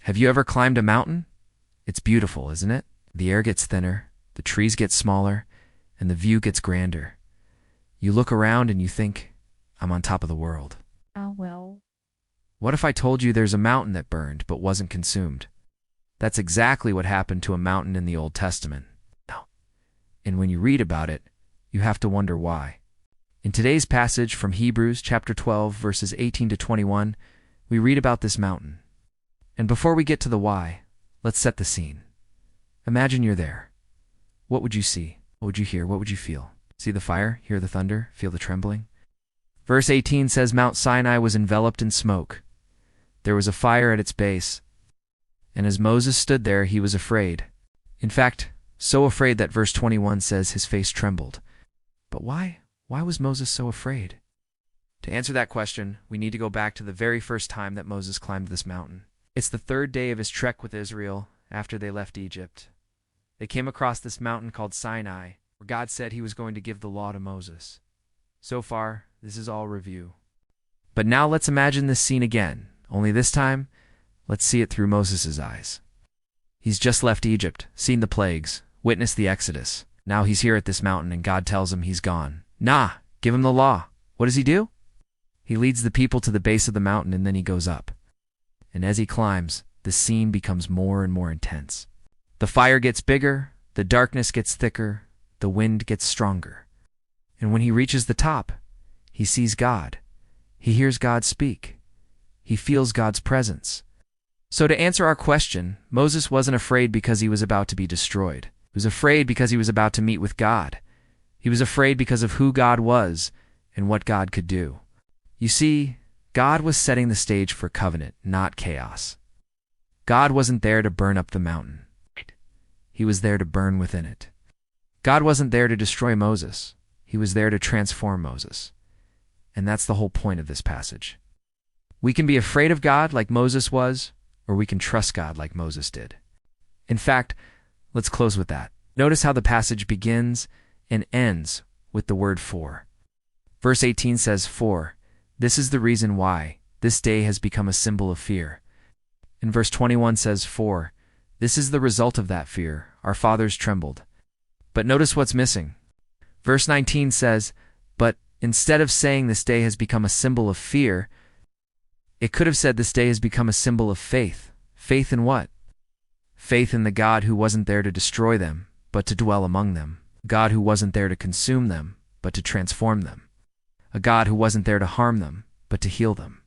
Have you ever climbed a mountain? It's beautiful, isn't it? The air gets thinner, the trees get smaller, and the view gets grander. You look around and you think, I'm on top of the world. Well, What if I told you there's a mountain that burned but wasn't consumed? That's exactly what happened to a mountain in the Old Testament. No. And when you read about it, you have to wonder why. In today's passage from Hebrews chapter 12, verses 18 to 21, we read about this mountain. And before we get to the why, let's set the scene. Imagine you're there. What would you see? What would you hear? What would you feel? See the fire? Hear the thunder? Feel the trembling? Verse 18 says Mount Sinai was enveloped in smoke. There was a fire at its base. And as Moses stood there, he was afraid. In fact, so afraid that verse 21 says his face trembled. But why? Why was Moses so afraid? To answer that question, we need to go back to the very first time that Moses climbed this mountain. It's the third day of his trek with Israel after they left Egypt. They came across this mountain called Sinai, where God said he was going to give the law to Moses. So far, this is all review. But now let's imagine this scene again, only this time, let's see it through Moses' eyes. He's just left Egypt, seen the plagues, witnessed the Exodus. Now he's here at this mountain and God tells him he's gone. Nah, give him the law. What does he do? He leads the people to the base of the mountain and then he goes up. And as he climbs, the scene becomes more and more intense. The fire gets bigger, the darkness gets thicker, the wind gets stronger. And when he reaches the top, he sees God. He hears God speak. He feels God's presence. So to answer our question, Moses wasn't afraid because he was about to be destroyed. He was afraid because he was about to meet with God. He was afraid because of who God was and what God could do. You see, God was setting the stage for covenant, not chaos. God wasn't there to burn up the mountain. He was there to burn within it. God wasn't there to destroy Moses. He was there to transform Moses. And that's the whole point of this passage. We can be afraid of God like Moses was, or we can trust God like Moses did. In fact, let's close with that. Notice how the passage begins and ends with the word for. Verse 18 says, "For this is the reason why this day has become a symbol of fear." And verse 21 says, "For this is the result of that fear. Our fathers trembled." But notice what's missing. Verse 19 says, "But instead of saying this day has become a symbol of fear, it could have said this day has become a symbol of faith." Faith in what? Faith in the God who wasn't there to destroy them, but to dwell among them. God who wasn't there to consume them, but to transform them. A God who wasn't there to harm them, but to heal them.